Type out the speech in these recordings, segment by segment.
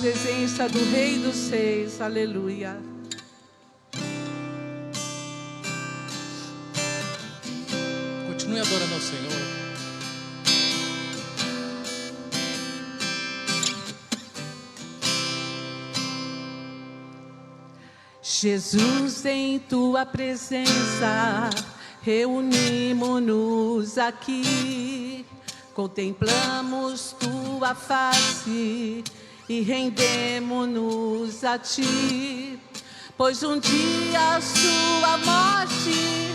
presença do Rei dos Reis. Aleluia. Continue adorando ao Senhor. Jesus, em tua presença, reunimos-nos aqui, contemplamos tua face e rendemos-nos a ti, pois um dia a sua morte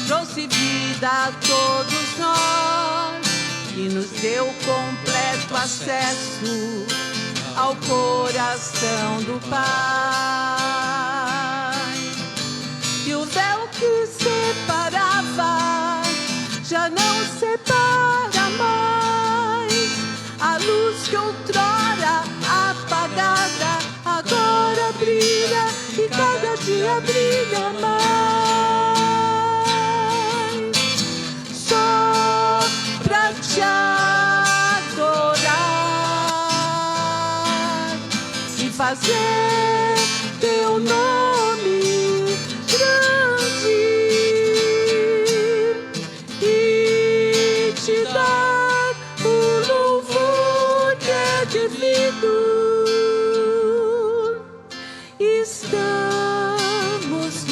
trouxe vida a todos nós e nos deu completo acesso ao coração do Pai. E o véu que separava já não separa mais. A luz que outrora apagada agora brilha e cada dia brilha mais. Só pra te adorar e fazer teu nome grande e te dar o louvor que é devido. Estamos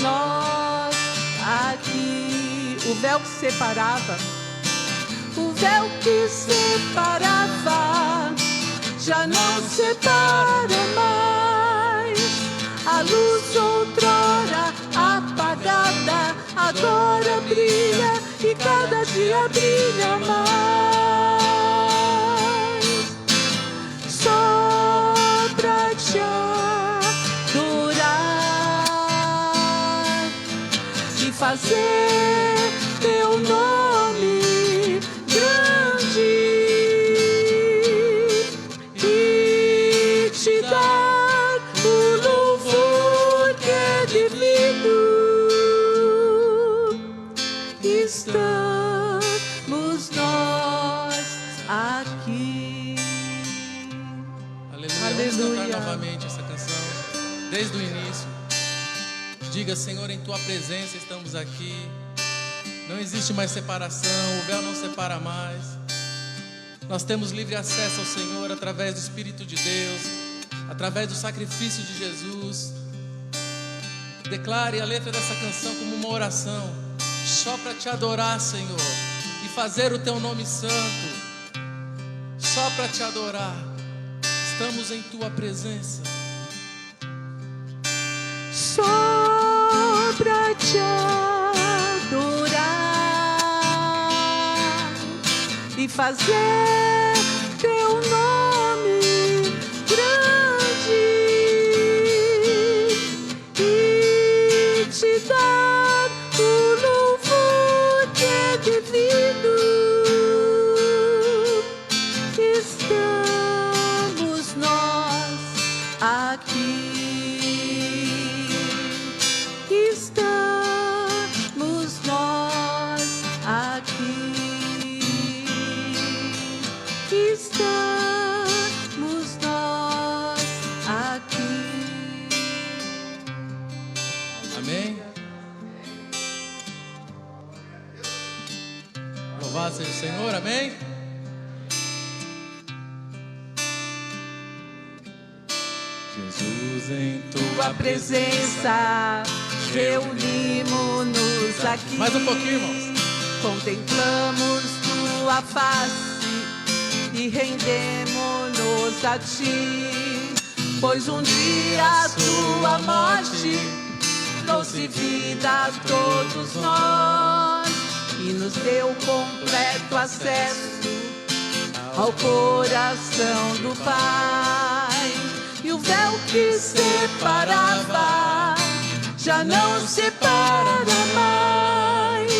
nós aqui. O véu que separava, o véu que separava já não separa mais. A luz outrora apagada agora brilha e cada dia brilha mais. Só pra te adorar e fazer teu nome grande e te dar o louvor que é devido. Estamos nós aqui. Aleluia. Aleluia. Vamos cantar novamente essa canção, desde o início. Diga: Senhor, em tua presença estamos aqui. Não existe mais separação, o véu não separa mais. Nós temos livre acesso ao Senhor através do Espírito de Deus, através do sacrifício de Jesus. Declare a letra dessa canção como uma oração, só para te adorar, Senhor, e fazer o teu nome santo. Só para te adorar. Estamos em tua presença. Só pra te adorar e fazer teu nome grande e te dar o louvor que é devido. Estamos nós aqui. Estamos nós aqui. Estamos nós aqui. Amém? Louvado seja o Senhor, amém? Jesus, em Tua presença, reunimos-nos aqui. Mais um pouquinho, irmãos. Contemplamos tua face e rendemos-nos a ti, pois um dia a tua morte trouxe vida a todos nós e nos deu completo acesso ao coração do Pai. E o véu que separava já não separa mais.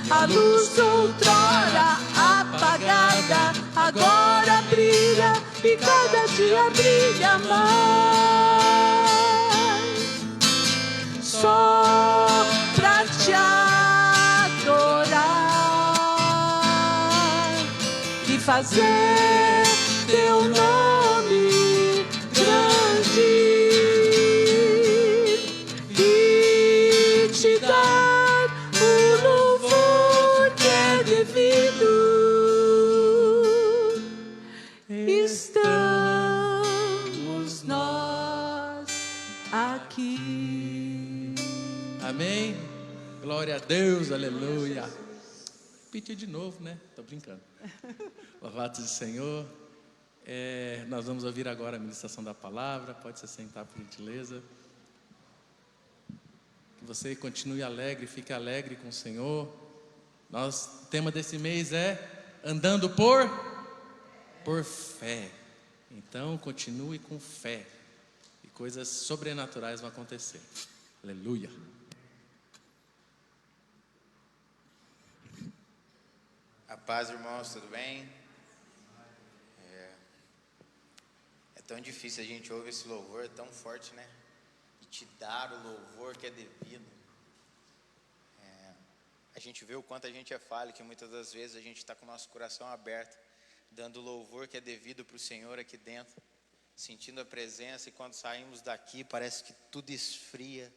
A luz outrora apagada agora brilha e cada dia brilha mais. Só pra te adorar e fazer teu nome grande aqui. Amém? Glória a Deus, aleluia. Repetiu de novo, né? Tô brincando. Louvado seja o Senhor. Nós vamos ouvir agora a ministração da palavra. Pode se sentar, por gentileza. Que você continue alegre, fique alegre com o Senhor. O tema desse mês é andando por fé. Então continue com fé e coisas sobrenaturais vão acontecer. Aleluia. A paz, irmãos, tudo bem? É tão difícil, a gente ouve esse louvor, é tão forte, né? E te dar o louvor que é devido. A gente vê o quanto a gente é falho, que muitas das vezes a gente está com o nosso coração aberto, dando o louvor que é devido para o Senhor aqui dentro, sentindo a presença, e quando saímos daqui parece que tudo esfria,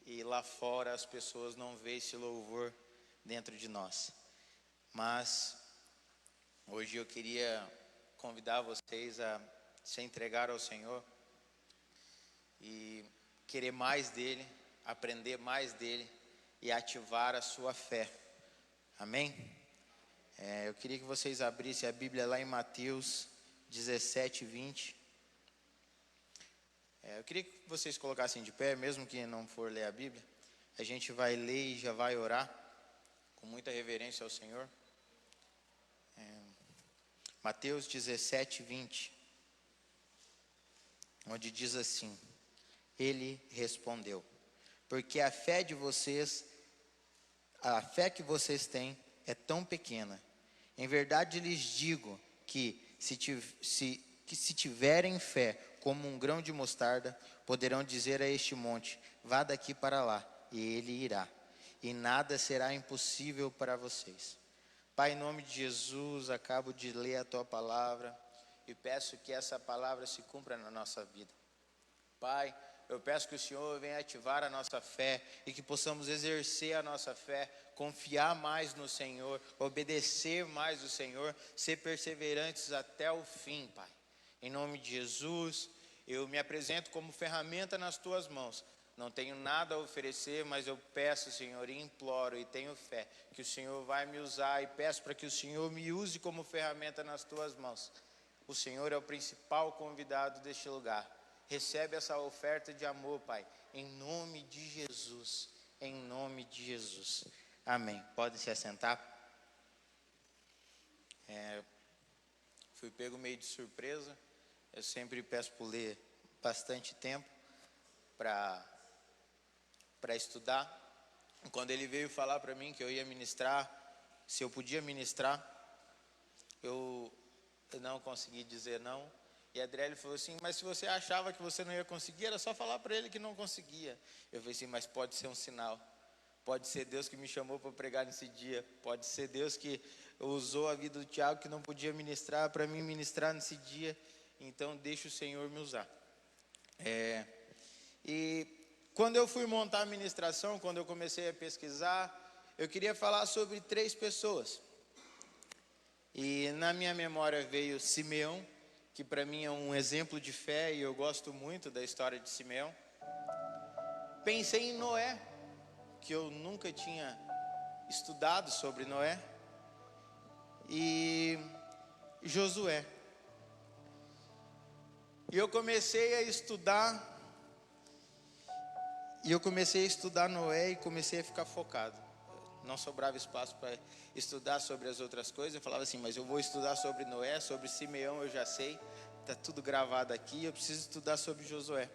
e lá fora as pessoas não veem esse louvor dentro de nós. Mas hoje eu queria convidar vocês a se entregar ao Senhor e querer mais dele, aprender mais dele e ativar a sua fé. Amém? Eu queria que vocês abrissem a Bíblia lá em Mateus 17, 20. Eu queria que vocês colocassem de pé, mesmo que não for ler a Bíblia. A gente vai ler e já vai orar com muita reverência ao Senhor. Mateus 17, 20, onde diz assim: Ele respondeu: porque a fé que vocês têm é tão pequena. Em verdade lhes digo que se tiverem fé como um grão de mostarda, poderão dizer a este monte: vá daqui para lá, e ele irá, e nada será impossível para vocês. Pai, em nome de Jesus, acabo de ler a Tua palavra e peço que essa palavra se cumpra na nossa vida. Pai, eu peço que o Senhor venha ativar a nossa fé e que possamos exercer a nossa fé, confiar mais no Senhor, obedecer mais o Senhor, ser perseverantes até o fim, Pai. Em nome de Jesus, eu me apresento como ferramenta nas Tuas mãos. Não tenho nada a oferecer, mas eu peço, Senhor, e imploro e tenho fé que o Senhor vai me usar, e peço para que o Senhor me use como ferramenta nas Tuas mãos. O Senhor é o principal convidado deste lugar. Recebe essa oferta de amor, Pai, em nome de Jesus, em nome de Jesus. Amém. Podem se assentar. Fui pego meio de surpresa. Eu sempre peço por ler bastante tempo para estudar. Quando ele veio falar para mim que eu ia ministrar, se eu podia ministrar, eu não consegui dizer não. E a Adriele falou assim: mas se você achava que você não ia conseguir, era só falar para ele que não conseguia. Eu falei assim: mas pode ser um sinal. Pode ser Deus que me chamou para pregar nesse dia. Pode ser Deus que usou a vida do Tiago, que não podia ministrar, para mim ministrar nesse dia. Então deixa o Senhor me usar. E quando eu fui montar a ministração, quando eu comecei a pesquisar, eu queria falar sobre 3 pessoas. E na minha memória veio Simeão, que para mim é um exemplo de fé, e eu gosto muito da história de Simeão. Pensei em Noé, que eu nunca tinha estudado sobre Noé, e Josué. E eu comecei a estudar Noé e comecei a ficar focado. Não sobrava espaço para estudar sobre as outras coisas. Eu falava assim: mas eu vou estudar sobre Noé, sobre Simeão eu já sei, está tudo gravado aqui, eu preciso estudar sobre Josué.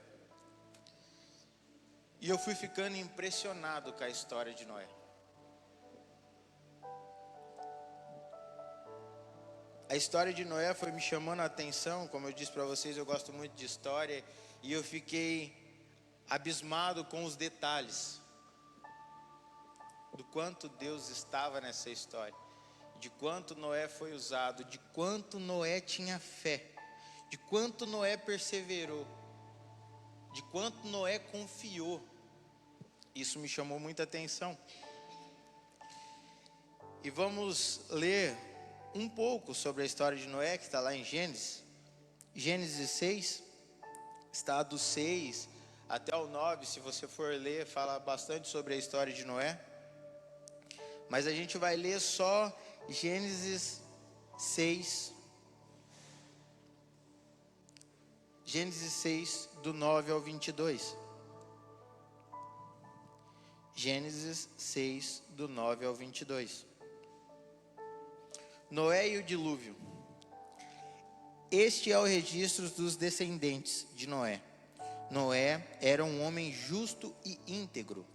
E eu fui ficando impressionado com a história de Noé. A história de Noé foi me chamando a atenção. Como eu disse para vocês, eu gosto muito de história, e eu fiquei abismado com os detalhes do quanto Deus estava nessa história, de quanto Noé foi usado, de quanto Noé tinha fé, de quanto Noé perseverou, de quanto Noé confiou. Isso me chamou muita atenção. E vamos ler um pouco sobre a história de Noé, que está lá em Gênesis. Gênesis 6, está do 6 até o 9, se você for ler, fala bastante sobre a história de Noé. Mas a gente vai ler só Gênesis 6. Gênesis 6, do 9 ao 22. Gênesis 6, do 9 ao 22. Noé e o dilúvio. Este é o registro dos descendentes de Noé. Noé era um homem justo e íntegro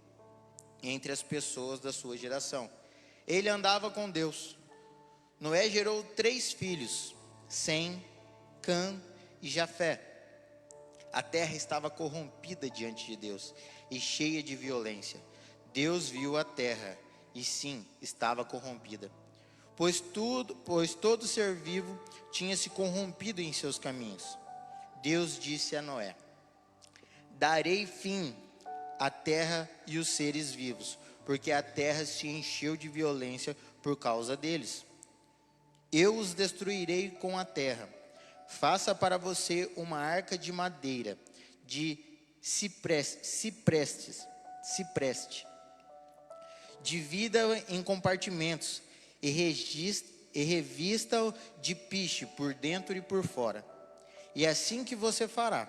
entre as pessoas da sua geração. Ele andava com Deus. Noé gerou 3 filhos, Sem, Cã e Jafé. A terra estava corrompida diante de Deus e cheia de violência. Deus viu a terra e sim, estava corrompida, pois todo ser vivo tinha se corrompido em seus caminhos. Deus disse a Noé: darei fim à terra e os seres vivos, porque a terra se encheu de violência por causa deles. Eu os destruirei com a terra. Faça para você uma arca de madeira, de cipreste. Divida-o em compartimentos e revista-o de piche por dentro e por fora. E é assim que você fará.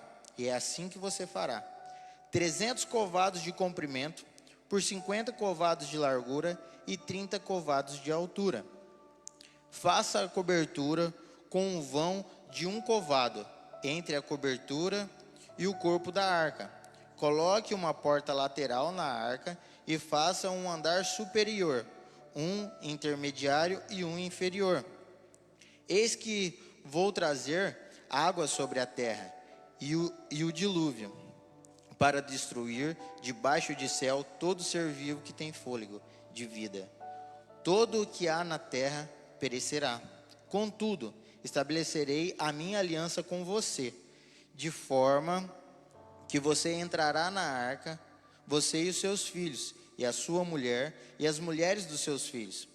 300 covados de comprimento, por 50 covados de largura e 30 covados de altura. Faça a cobertura com um vão de 1 covado entre a cobertura e o corpo da arca. Coloque uma porta lateral na arca e faça um andar superior, um intermediário e um inferior. Eis que vou trazer água sobre a terra e o dilúvio, para destruir debaixo de céu todo ser vivo que tem fôlego de vida. Todo o que há na terra perecerá. Contudo, estabelecerei a minha aliança com você, de forma que você entrará na arca, você e os seus filhos, e a sua mulher, e as mulheres dos seus filhos.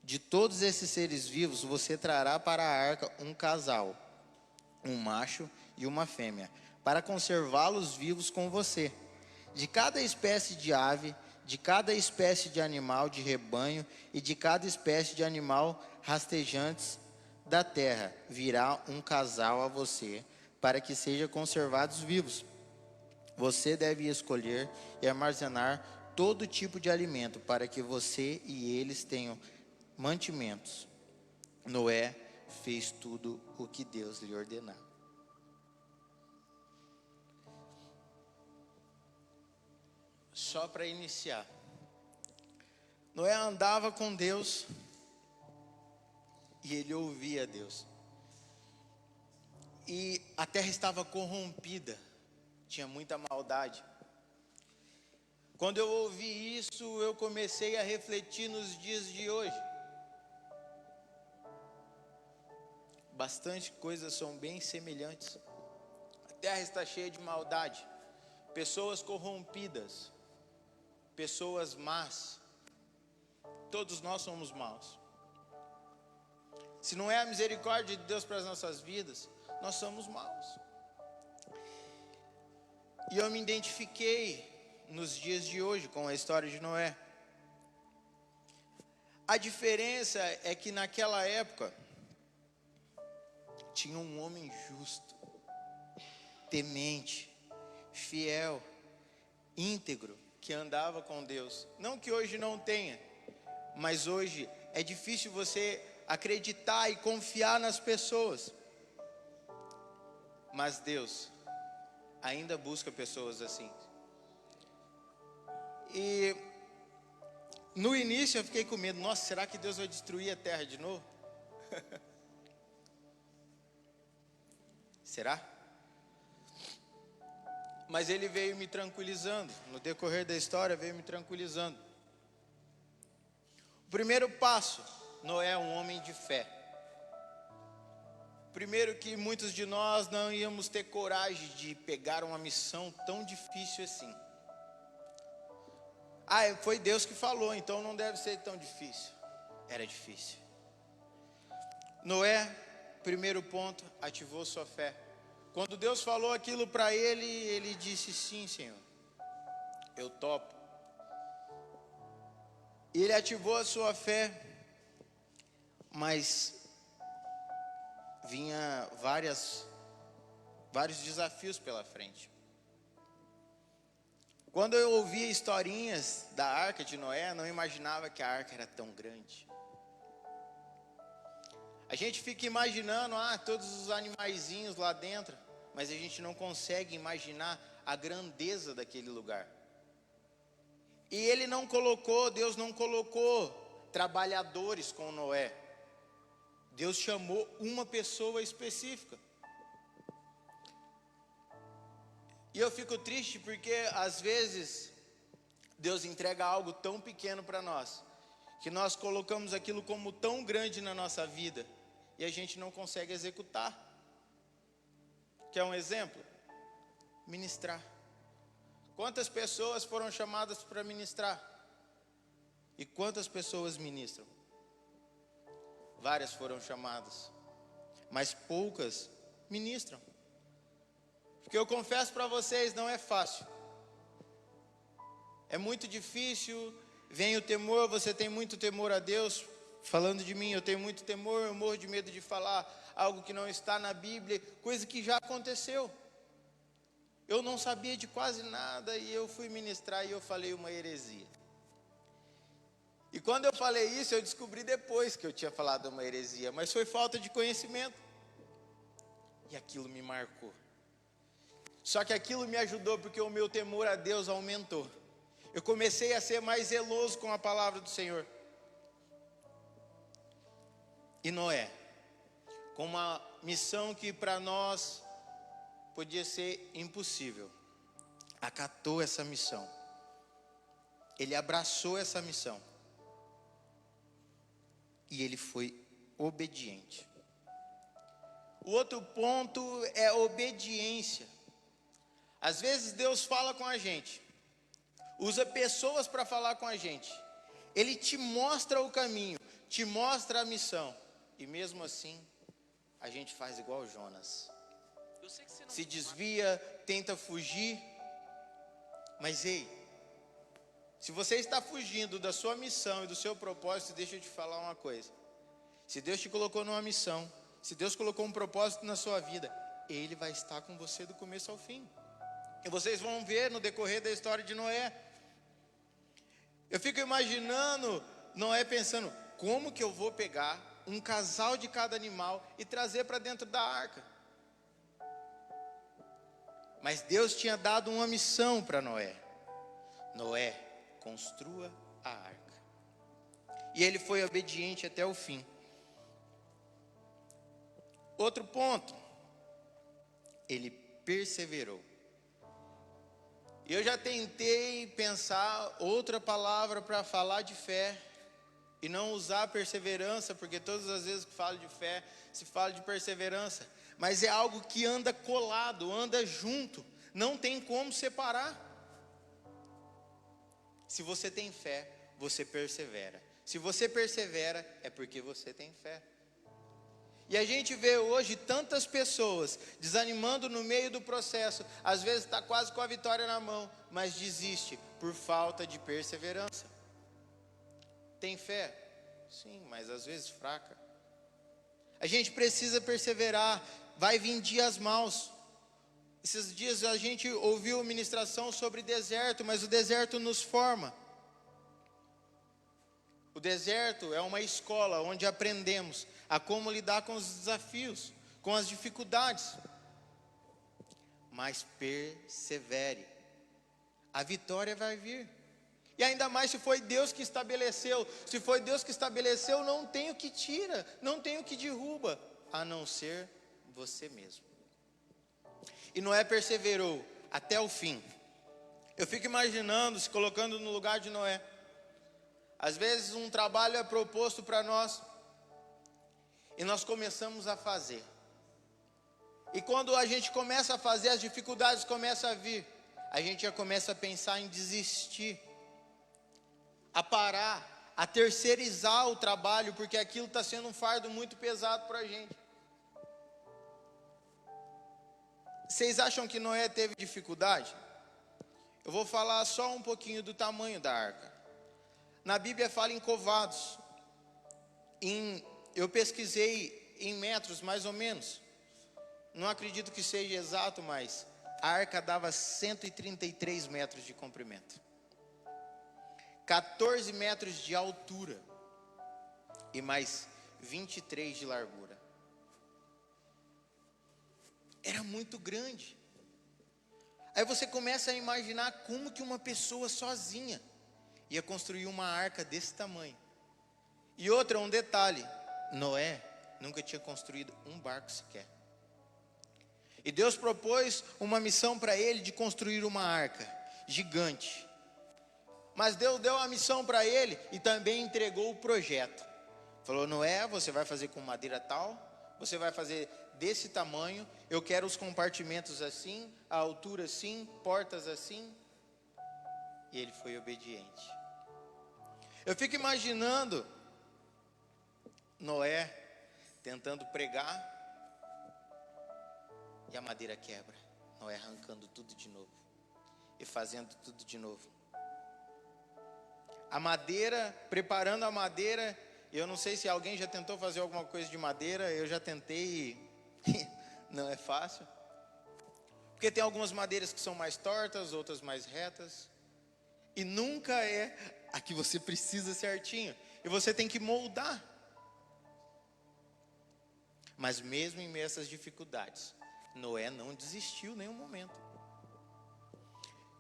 De todos esses seres vivos, você trará para a arca um casal, um macho e uma fêmea, para conservá-los vivos com você. De cada espécie de ave, de cada espécie de animal de rebanho e de cada espécie de animal rastejantes da terra, virá um casal a você, para que sejam conservados vivos. Você deve escolher e armazenar todo tipo de alimento, para que você e eles tenham mantimentos. Noé fez tudo o que Deus lhe ordenava. Só para iniciar, Noé andava com Deus e ele ouvia Deus. E a terra estava corrompida, tinha muita maldade. Quando eu ouvi isso, eu comecei a refletir nos dias de hoje. Bastante coisas são bem semelhantes. A terra está cheia de maldade, pessoas corrompidas, pessoas más. Todos nós somos maus. Se não é a misericórdia de Deus para as nossas vidas, nós somos maus. E eu me identifiquei nos dias de hoje com a história de Noé. A diferença é que naquela época tinha um homem justo, temente, fiel, íntegro, que andava com Deus. Não que hoje não tenha, mas hoje é difícil você acreditar e confiar nas pessoas. Mas Deus ainda busca pessoas assim. E no início eu fiquei com medo. Nossa, será que Deus vai destruir a terra de novo? Será? Mas ele veio me tranquilizando. No decorrer da história veio me tranquilizando. O primeiro passo, Noé é um homem de fé. Primeiro que muitos de nós não íamos ter coragem de pegar uma missão tão difícil assim. Foi Deus que falou, então não deve ser tão difícil. Era difícil. Noé, primeiro ponto, ativou sua fé. Quando Deus falou aquilo para ele, ele disse: sim, Senhor, eu topo. E ele ativou a sua fé, mas vinha vários desafios pela frente. Quando eu ouvia historinhas da arca de Noé, não imaginava que a arca era tão grande. A gente fica imaginando, todos os animaizinhos lá dentro, mas a gente não consegue imaginar a grandeza daquele lugar. E Deus não colocou trabalhadores com Noé. Deus chamou uma pessoa específica. E eu fico triste porque às vezes Deus entrega algo tão pequeno para nós, que nós colocamos aquilo como tão grande na nossa vida e a gente não consegue executar. Quer um exemplo? Ministrar. Quantas pessoas foram chamadas para ministrar? E quantas pessoas ministram? Várias foram chamadas, mas poucas ministram. Porque eu confesso para vocês, não é fácil. É muito difícil, vem o temor, você tem muito temor a Deus. Falando de mim, eu tenho muito temor, eu morro de medo de falar algo que não está na Bíblia, coisa que já aconteceu. Eu não sabia de quase nada e eu fui ministrar e eu falei uma heresia. E quando eu falei isso, eu descobri depois que eu tinha falado uma heresia, mas foi falta de conhecimento. E aquilo me marcou. Só que aquilo me ajudou porque o meu temor a Deus aumentou. Eu comecei a ser mais zeloso com a palavra do Senhor. E Noé, com uma missão que para nós podia ser impossível, acatou essa missão. Ele abraçou essa missão. E ele foi obediente. O outro ponto é obediência. Às vezes Deus fala com a gente, usa pessoas para falar com a gente. Ele te mostra o caminho, te mostra a missão. E mesmo assim, a gente faz igual Jonas. Se desvia, tenta fugir. Mas ei, se você está fugindo da sua missão e do seu propósito, deixa eu te falar uma coisa. Se Deus te colocou numa missão, se Deus colocou um propósito na sua vida, Ele vai estar com você do começo ao fim. E vocês vão ver no decorrer da história de Noé. Eu fico imaginando Noé pensando, como que eu vou pegar um casal de cada animal e trazer para dentro da arca? Mas Deus tinha dado uma missão para Noé. Noé, construa a arca. E ele foi obediente até o fim. Outro ponto, ele perseverou. E eu já tentei pensar outra palavra para falar de fé e não usar perseverança, porque todas as vezes que falo de fé, se fala de perseverança. Mas é algo que anda colado, anda junto, não tem como separar. Se você tem fé, você persevera. Se você persevera, é porque você tem fé. E a gente vê hoje tantas pessoas desanimando no meio do processo. Às vezes está quase com a vitória na mão, mas desiste por falta de perseverança. Tem fé? Sim, mas às vezes fraca. A gente precisa perseverar. Vai vir dias maus. Esses dias a gente ouviu ministração sobre deserto, mas o deserto nos forma. O deserto é uma escola onde aprendemos a como lidar com os desafios, com as dificuldades. Mas persevere. A vitória vai vir. E ainda mais se foi Deus que estabeleceu. Se foi Deus que estabeleceu, não tem o que tira, não tem o que derruba, a não ser você mesmo. E Noé perseverou até o fim. Eu fico imaginando, se colocando no lugar de Noé. Às vezes um trabalho é proposto para nós e nós começamos a fazer. E quando a gente começa a fazer, as dificuldades começam a vir. A gente já começa a pensar em desistir, a parar, a terceirizar o trabalho, porque aquilo está sendo um fardo muito pesado para a gente. Vocês acham que Noé teve dificuldade? Eu vou falar só um pouquinho do tamanho da arca. Na Bíblia fala em covados. Eu pesquisei em metros mais ou menos. Não acredito que seja exato, mas a arca dava 133 metros de comprimento, 14 metros de altura e mais 23 de largura. Era muito grande. Aí você começa a imaginar como que uma pessoa sozinha ia construir uma arca desse tamanho. E outra, um detalhe: Noé nunca tinha construído um barco sequer. E Deus propôs uma missão para ele de construir uma arca gigante. Mas Deus deu a missão para ele e também entregou o projeto. Falou: Noé, você vai fazer com madeira tal, você vai fazer desse tamanho, eu quero os compartimentos assim, a altura assim, portas assim. E ele foi obediente. Eu fico imaginando Noé tentando pregar e a madeira quebra. Noé arrancando tudo de novo e fazendo tudo de novo. A madeira, preparando a madeira. Eu não sei se alguém já tentou fazer alguma coisa de madeira. Eu já tentei e não é fácil. Porque tem algumas madeiras que são mais tortas, outras mais retas. E nunca é a que você precisa certinho. E você tem que moldar. Mas mesmo em meio a essas dificuldades, Noé não desistiu em nenhum momento.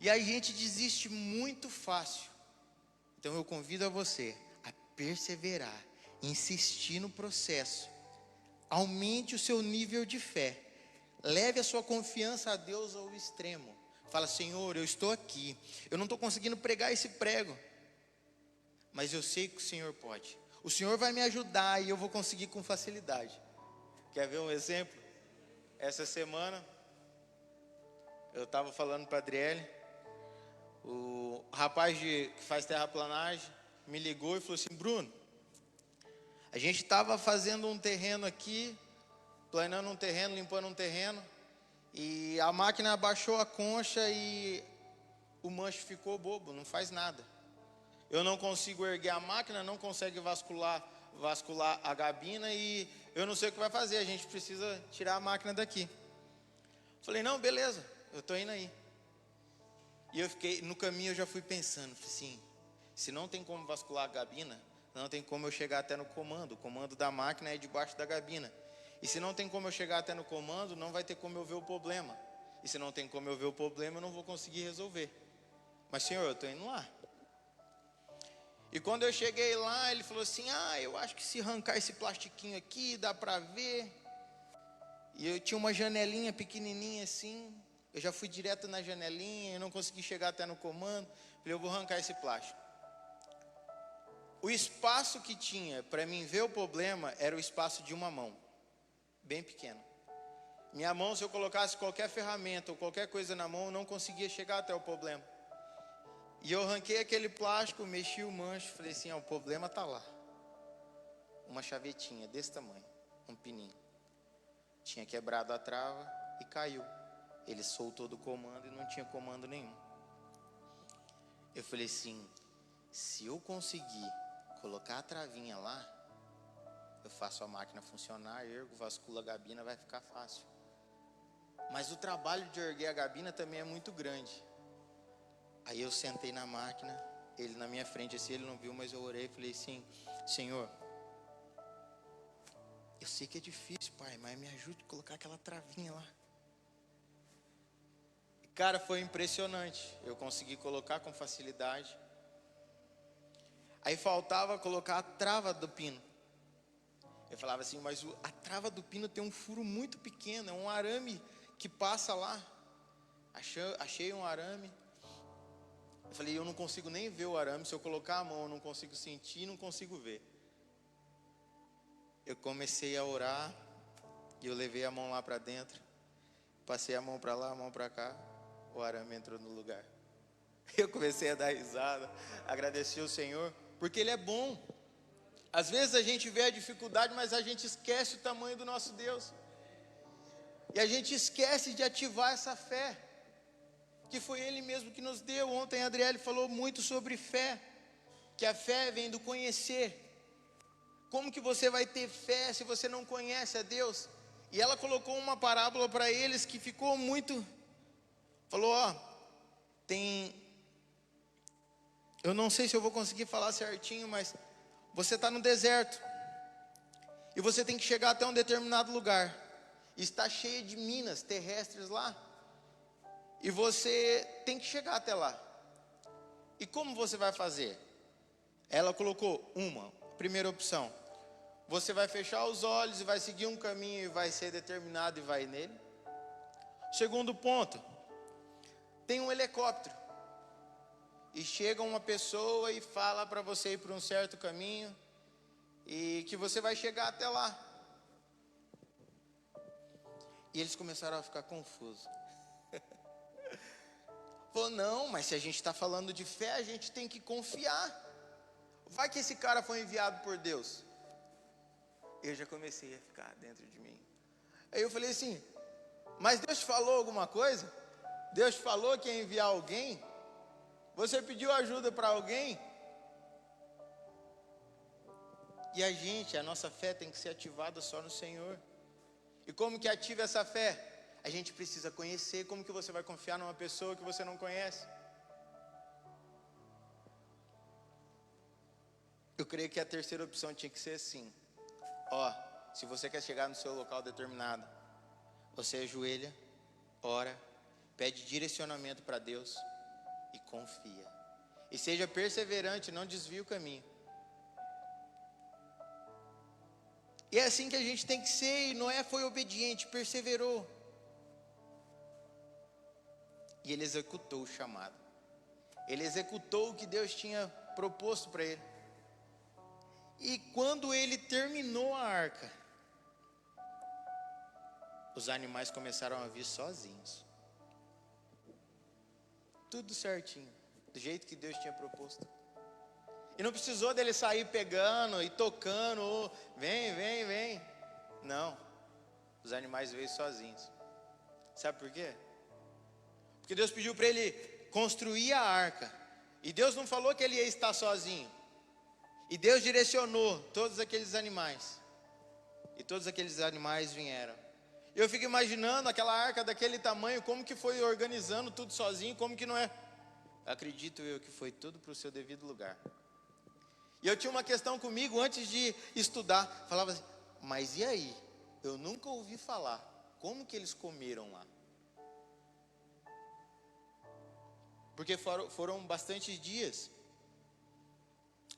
E a gente desiste muito fácil. Então eu convido a você a perseverar, insistir no processo. Aumente o seu nível de fé. Leve a sua confiança a Deus ao extremo. Fala: Senhor, eu estou aqui. Eu não estou conseguindo pregar esse prego, mas eu sei que o Senhor pode. O Senhor vai me ajudar e eu vou conseguir com facilidade. Quer ver um exemplo? Essa semana, eu estava falando para a Adriele. O rapaz que faz terraplanagem me ligou e falou assim: Bruno, a gente estava fazendo um terreno aqui, planando um terreno, limpando um terreno, e a máquina abaixou a concha e o manche ficou bobo, não faz nada. Eu não consigo erguer a máquina, não consegue vascular a gabina e eu não sei o que vai fazer, a gente precisa tirar a máquina daqui. Falei: não, beleza, eu estou indo aí. E eu fiquei, no caminho eu já fui pensando, assim, se não tem como vascular a gabina, não tem como eu chegar até no comando. O comando da máquina é debaixo da gabina. E se não tem como eu chegar até no comando, não vai ter como eu ver o problema. E se não tem como eu ver o problema, eu não vou conseguir resolver. Mas Senhor, eu estou indo lá. E quando eu cheguei lá, ele falou assim: eu acho que se arrancar esse plastiquinho aqui, dá para ver. E eu tinha uma janelinha pequenininha assim. Eu já fui direto na janelinha, eu não consegui chegar até no comando. Falei: eu vou arrancar esse plástico. O espaço que tinha para mim ver o problema era o espaço de uma mão, bem pequeno. Minha mão, se eu colocasse qualquer ferramenta ou qualquer coisa na mão, eu não conseguia chegar até o problema. E eu arranquei aquele plástico, mexi o manche, falei assim: o problema está lá. Uma chavetinha desse tamanho, um pininho. Tinha quebrado a trava e caiu. Ele soltou do comando e não tinha comando nenhum. Eu falei assim: se eu conseguir colocar a travinha lá, eu faço a máquina funcionar, ergo, vasculo a gabina, vai ficar fácil. Mas o trabalho de erguer a gabina também é muito grande. Aí eu sentei na máquina, ele na minha frente assim, ele não viu, mas eu orei e falei assim: Senhor, eu sei que é difícil, pai, mas me ajude a colocar aquela travinha lá. Cara, foi impressionante. Eu consegui colocar com facilidade. Aí faltava colocar a trava do pino. Eu falava assim: mas a trava do pino tem um furo muito pequeno, é um arame que passa lá. Achei um arame. Eu falei: eu não consigo nem ver o arame. Se eu colocar a mão, eu não consigo sentir, não consigo ver. Eu comecei a orar e eu levei a mão lá para dentro. Passei a mão para lá, a mão para cá. O arame entrou no lugar. Eu comecei a dar risada, agradeci o Senhor, porque Ele é bom. Às vezes a gente vê a dificuldade, mas a gente esquece o tamanho do nosso Deus. E a gente esquece de ativar essa fé, que foi Ele mesmo que nos deu. Ontem a Adriele falou muito sobre fé, que a fé vem do conhecer. Como que você vai ter fé se você não conhece a Deus? E ela colocou uma parábola para eles que ficou muito... Falou, eu não sei se eu vou conseguir falar certinho, mas você está no deserto. E você tem que chegar até um determinado lugar. E está cheio de minas terrestres lá. E você tem que chegar até lá. E como você vai fazer? Ela colocou primeira opção. Você vai fechar os olhos e vai seguir um caminho e vai ser determinado e vai nele. Segundo ponto, tem um helicóptero. E chega uma pessoa e fala para você ir por um certo caminho e que você vai chegar até lá. E eles começaram a ficar confusos. Falou, não, mas se a gente está falando de fé, a gente tem que confiar. Vai que esse cara foi enviado por Deus. Eu já comecei a ficar dentro de mim. Aí eu falei assim, mas Deus te falou alguma coisa? Deus te falou que ia enviar alguém? Você pediu ajuda para alguém? E a nossa fé tem que ser ativada só no Senhor. E como que ativa essa fé? A gente precisa conhecer. Como que você vai confiar numa pessoa que você não conhece? Eu creio que a terceira opção tinha que ser assim. Se você quer chegar no seu local determinado, você ajoelha, ora, pede direcionamento para Deus e confia. E seja perseverante, não desvie o caminho. E é assim que a gente tem que ser. E Noé foi obediente, perseverou. E ele executou o chamado. Ele executou o que Deus tinha proposto para ele. E quando ele terminou a arca, os animais começaram a vir sozinhos. Tudo certinho, do jeito que Deus tinha proposto. E não precisou dele sair pegando e tocando, vem. Não, os animais veio sozinhos. Sabe por quê? Porque Deus pediu para ele construir a arca. E Deus não falou que ele ia estar sozinho. E Deus direcionou todos aqueles animais. E todos aqueles animais vieram. Eu fico imaginando aquela arca daquele tamanho, como que foi organizando tudo sozinho, como que não é. Acredito eu que foi tudo para o seu devido lugar. E eu tinha uma questão comigo antes de estudar. Falava assim, mas e aí? Eu nunca ouvi falar. Como que eles comeram lá? Porque foram bastantes dias.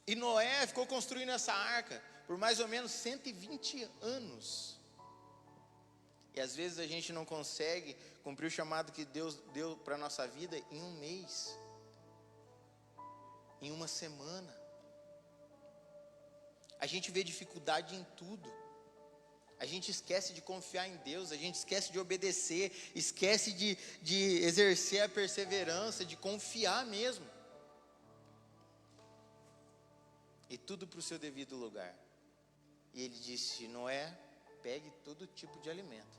E Noé ficou construindo essa arca por mais ou menos 120 anos. E às vezes a gente não consegue cumprir o chamado que Deus deu para a nossa vida em um mês, em uma semana. A gente vê dificuldade em tudo. A gente esquece de confiar em Deus, a gente esquece de obedecer, esquece de exercer a perseverança, de confiar mesmo. E tudo para o seu devido lugar. E ele disse, Noé, pegue todo tipo de alimento,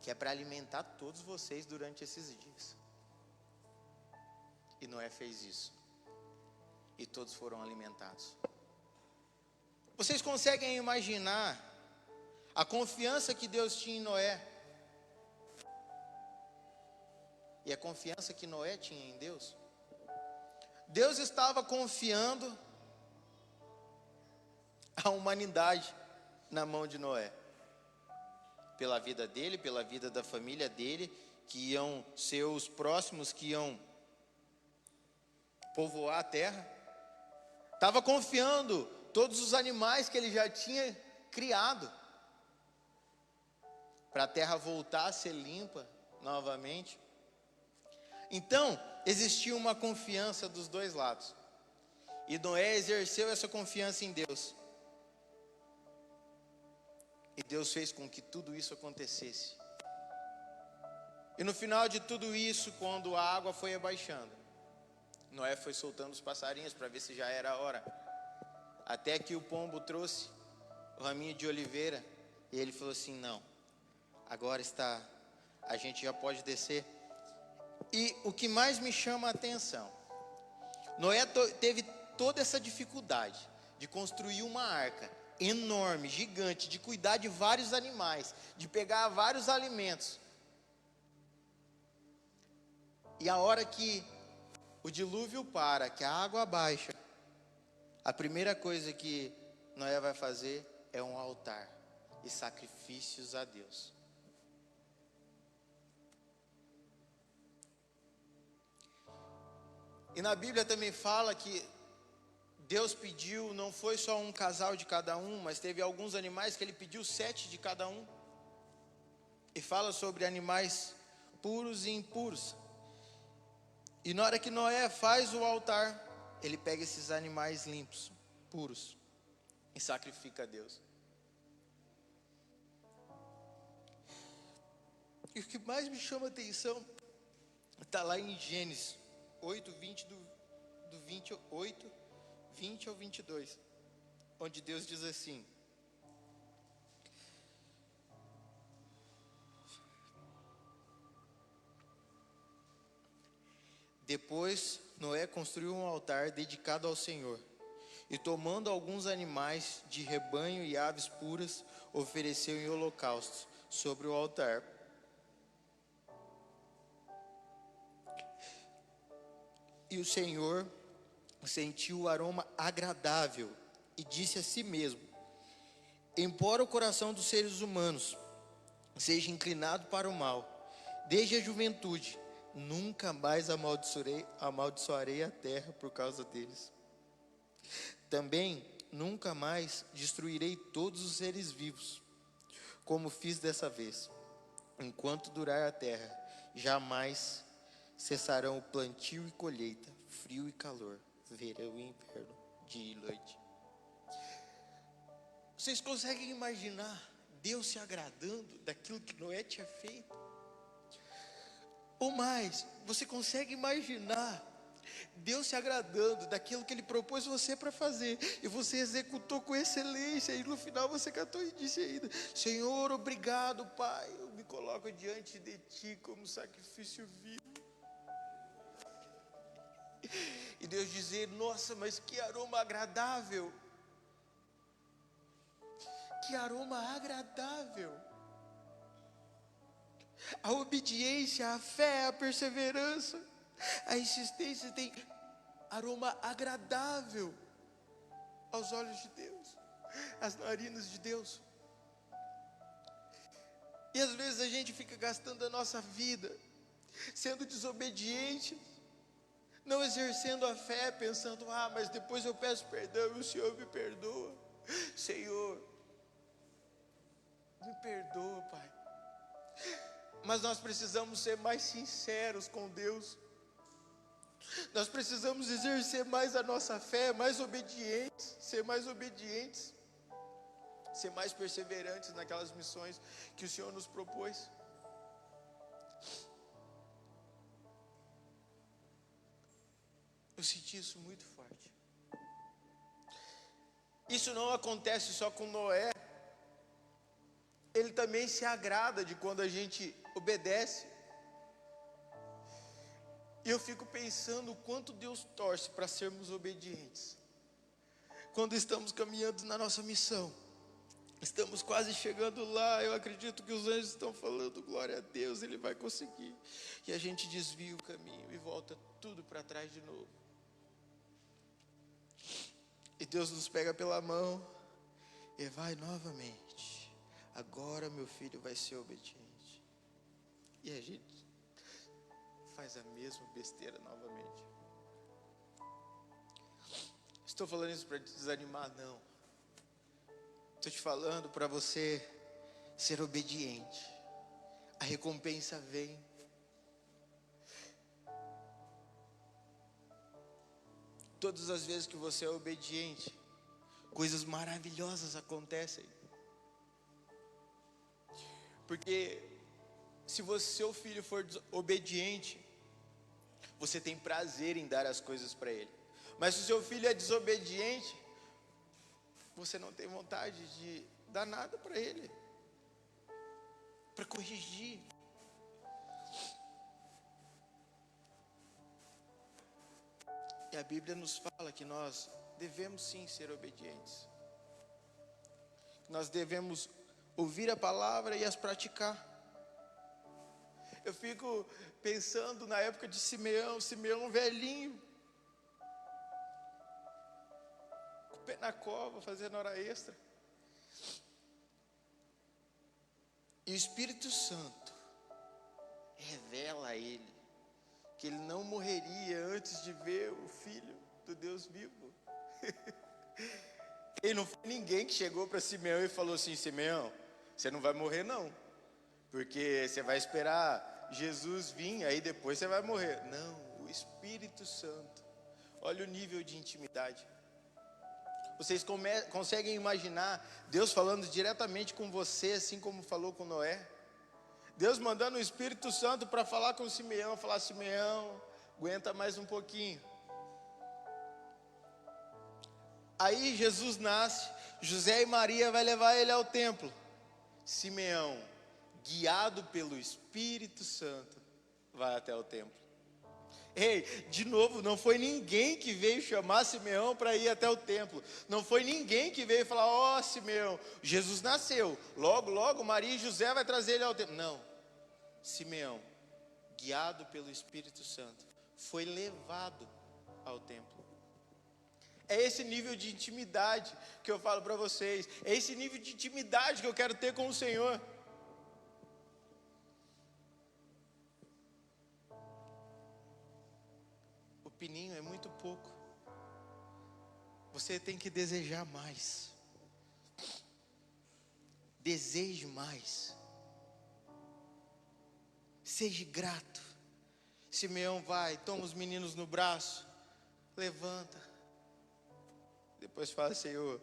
que é para alimentar todos vocês durante esses dias. E Noé fez isso. E todos foram alimentados. Vocês conseguem imaginar a confiança que Deus tinha em Noé? E a confiança que Noé tinha em Deus? Deus estava confiando a humanidade na mão de Noé. Pela vida dele, pela vida da família dele, que iam ser os próximos que iam povoar a terra. Estava confiando todos os animais que ele já tinha criado, para a terra voltar a ser limpa novamente. Então, existia uma confiança dos dois lados. E Noé exerceu essa confiança em Deus. E Deus fez com que tudo isso acontecesse. E no final de tudo isso, quando a água foi abaixando, Noé foi soltando os passarinhos para ver se já era a hora. Até que o pombo trouxe o raminho de oliveira. E ele falou assim, não, Agora está, a gente já pode descer. E o que mais me chama a atenção, Noé teve toda essa dificuldade de construir uma arca enorme, gigante, de cuidar de vários animais, de pegar vários alimentos. E a hora que o dilúvio para, que a água baixa, a primeira coisa que Noé vai fazer é um altar e sacrifícios a Deus. E na Bíblia também fala que Deus pediu, não foi só um casal de cada um, mas teve alguns animais que ele pediu 7 de cada um. E fala sobre animais puros e impuros. E na hora que Noé faz o altar, ele pega esses animais limpos, puros, e sacrifica a Deus. E o que mais me chama a atenção está lá em Gênesis 8, 20, do 28, 20 ao 22, onde Deus diz assim: depois Noé construiu um altar dedicado ao Senhor, e tomando alguns animais de rebanho e aves puras, ofereceu em holocausto sobre o altar. E o Senhor sentiu o aroma agradável e disse a si mesmo: embora o coração dos seres humanos seja inclinado para o mal, desde a juventude, nunca mais amaldiçoarei a terra por causa deles. Também nunca mais destruirei todos os seres vivos, como fiz dessa vez. Enquanto durar a terra, jamais cessarão o plantio e colheita, frio e calor, verão e inverno, dia e noite. Vocês conseguem imaginar Deus se agradando daquilo que Noé tinha feito? Ou mais, você consegue imaginar Deus se agradando daquilo que Ele propôs você para fazer, e você executou com excelência, e no final você cantou e disse ainda: Senhor, obrigado, Pai, eu me coloco diante de Ti como sacrifício vivo. E Deus dizer: nossa, mas que aroma agradável, que aroma agradável. A obediência, a fé, a perseverança, a insistência tem aroma agradável aos olhos de Deus, às narinas de Deus. E às vezes a gente fica gastando a nossa vida sendo desobediente, não exercendo a fé, pensando: mas depois eu peço perdão e o Senhor me perdoa. Senhor, me perdoa, Pai. Mas nós precisamos ser mais sinceros com Deus. Nós precisamos exercer mais a nossa fé, mais obedientes, ser mais obedientes, ser mais perseverantes naquelas missões que o Senhor nos propôs. Eu senti isso muito forte. Isso não acontece só com Noé. Ele também se agrada de quando a gente obedece. E eu fico pensando o quanto Deus torce para sermos obedientes. Quando estamos caminhando na nossa missão, estamos quase chegando lá, eu acredito que os anjos estão falando: glória a Deus, Ele vai conseguir. E a gente desvia o caminho e volta tudo para trás de novo. E Deus nos pega pela mão e vai novamente. Agora meu filho vai ser obediente. E a gente faz a mesma besteira novamente. Estou falando isso para te desanimar? Não. Estou te falando para você ser obediente. A recompensa vem. Todas as vezes que você é obediente, coisas maravilhosas acontecem. Porque se seu filho for obediente, você tem prazer em dar as coisas para ele. Mas se o seu filho é desobediente, você não tem vontade de dar nada para ele. para corrigir. E a Bíblia nos fala que nós devemos sim ser obedientes. Nós devemos ouvir a palavra e as praticar. Eu fico pensando na época de Simeão velhinho, com o pé na cova, fazendo hora extra. E o Espírito Santo revela a ele que ele não morreria antes de ver o Filho do Deus vivo. E não foi ninguém que chegou para Simeão e falou assim: Simeão, você não vai morrer não, porque você vai esperar Jesus vir, aí depois você vai morrer. Não, o Espírito Santo. Olha o nível de intimidade. Vocês conseguem imaginar Deus falando diretamente com você, assim como falou com Noé? Deus mandando o Espírito Santo para falar com Simeão, falar: Simeão, aguenta mais um pouquinho. Aí Jesus nasce, José e Maria vai levar ele ao templo. Simeão, guiado pelo Espírito Santo, vai até o templo. Ei, de novo, não foi ninguém que veio chamar Simeão para ir até o templo. Não foi ninguém que veio falar: ó, Simeão, Jesus nasceu, logo Maria e José vai trazer ele ao templo. Não, Simeão, guiado pelo Espírito Santo, foi levado ao templo. É esse nível de intimidade que eu falo para vocês. É esse nível de intimidade que eu quero ter com o Senhor. O pininho é muito pouco. Você tem que desejar mais. Deseje mais. Seja grato. Simeão vai, toma os meninos no braço, levanta. Depois fala: Senhor,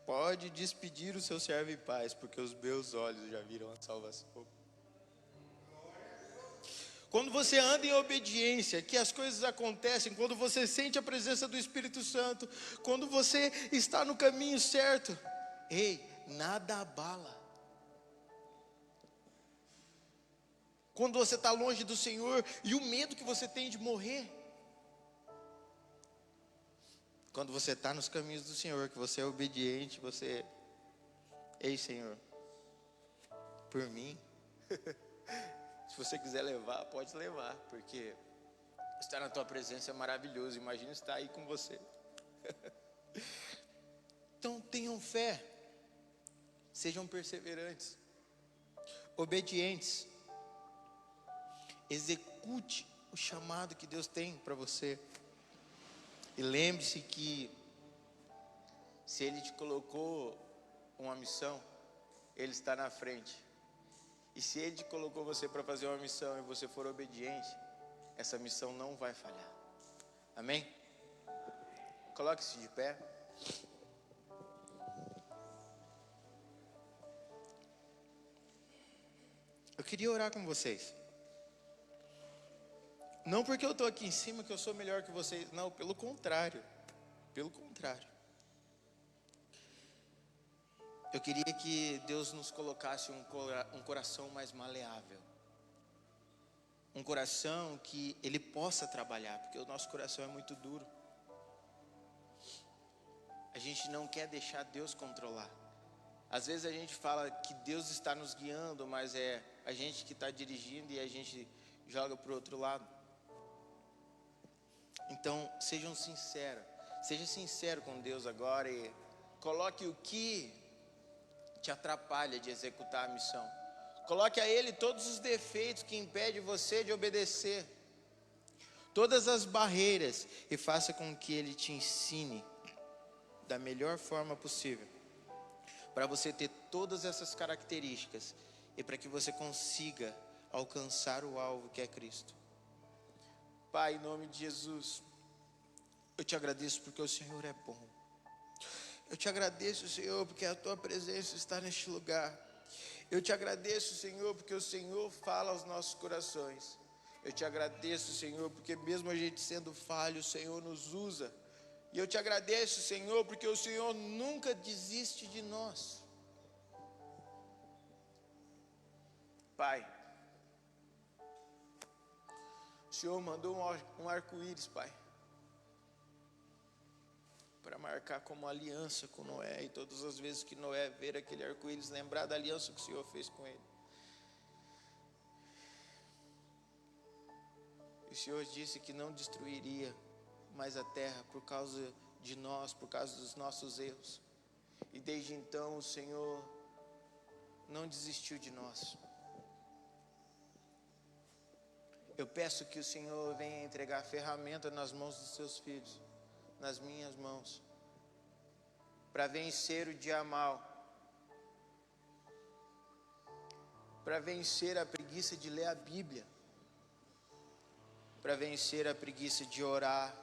pode despedir o seu servo em paz, porque os meus olhos já viram a salvação. Quando você anda em obediência, que as coisas acontecem, quando você sente a presença do Espírito Santo, quando você está no caminho certo, ei, nada abala. Quando você está longe do Senhor e o medo que você tem de morrer. Quando você está nos caminhos do Senhor, que você é obediente, você: ei, Senhor, por mim, se você quiser levar, pode levar, porque estar na tua presença é maravilhoso. Imagina estar aí com você. Então tenham fé, sejam perseverantes, obedientes, execute o chamado que Deus tem para você. E lembre-se que se Ele te colocou uma missão, Ele está na frente. E se Ele te colocou você para fazer uma missão e você for obediente, essa missão não vai falhar. Amém? Coloque-se de pé. Eu queria orar com vocês. Não porque eu estou aqui em cima que eu sou melhor que vocês. Não, pelo contrário. Pelo contrário. Eu queria que Deus nos colocasse um coração mais maleável. Um coração que Ele possa trabalhar, porque o nosso coração é muito duro. A gente não quer deixar Deus controlar. Às vezes a gente fala que Deus está nos guiando, mas é a gente que está dirigindo e a gente joga para o outro lado. Então, sejam sinceros. Seja sincero com Deus agora e coloque o que te atrapalha de executar a missão. Coloque a Ele todos os defeitos que impedem você de obedecer. Todas as barreiras e faça com que Ele te ensine da melhor forma possível. Para você ter todas essas características e para que você consiga alcançar o alvo que é Cristo. Pai, em nome de Jesus, eu te agradeço porque o Senhor é bom. Eu te agradeço, Senhor, porque a tua presença está neste lugar. Eu te agradeço, Senhor, porque o Senhor fala aos nossos corações. Eu te agradeço, Senhor, porque mesmo a gente sendo falho, o Senhor nos usa. E eu te agradeço, Senhor, porque o Senhor nunca desiste de nós. Pai, o Senhor mandou um arco-íris, Pai, para marcar como aliança com Noé, e todas as vezes que Noé ver aquele arco-íris, lembrar da aliança que o Senhor fez com ele. E o Senhor disse que não destruiria mais a terra por causa de nós, por causa dos nossos erros. E desde então o Senhor não desistiu de nós. Eu peço que o Senhor venha entregar a ferramenta nas mãos dos seus filhos, nas minhas mãos, para vencer o dia mal, para vencer a preguiça de ler a Bíblia, para vencer a preguiça de orar.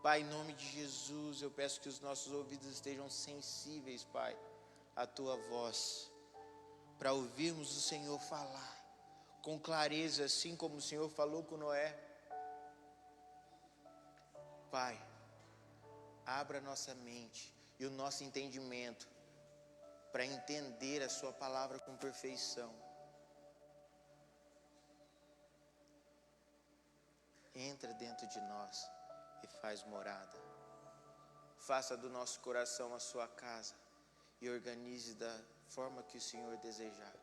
Pai, em nome de Jesus, eu peço que os nossos ouvidos estejam sensíveis, Pai, à Tua voz, para ouvirmos o Senhor falar com clareza, assim como o Senhor falou com Noé. Pai, abra nossa mente e o nosso entendimento para entender a Sua palavra com perfeição. Entra dentro de nós e faz morada. Faça do nosso coração a Sua casa e organize da forma que o Senhor desejar.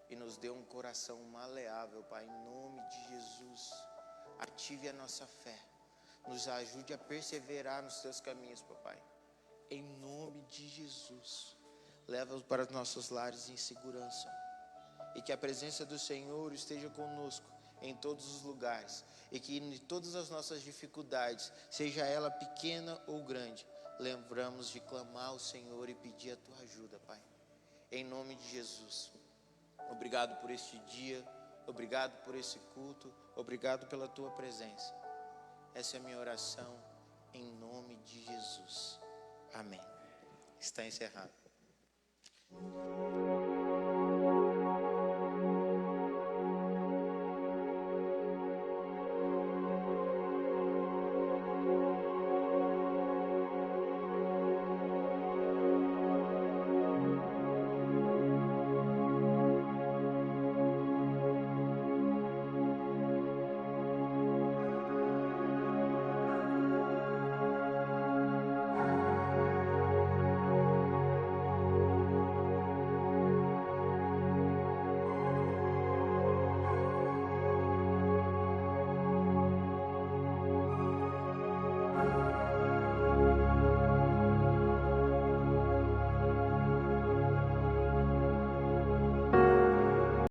E nos dê um coração maleável, Pai, em nome de Jesus. Ative a nossa fé. Nos ajude a perseverar nos Teus caminhos, Papai. Em nome de Jesus. Leva-os para os nossos lares em segurança. E que a presença do Senhor esteja conosco em todos os lugares. E que em todas as nossas dificuldades, seja ela pequena ou grande, lembramos de clamar ao Senhor e pedir a Tua ajuda, Pai. Em nome de Jesus. Obrigado por este dia. Obrigado por esse culto. Obrigado pela Tua presença. Essa é a minha oração em nome de Jesus. Amém. Está encerrado.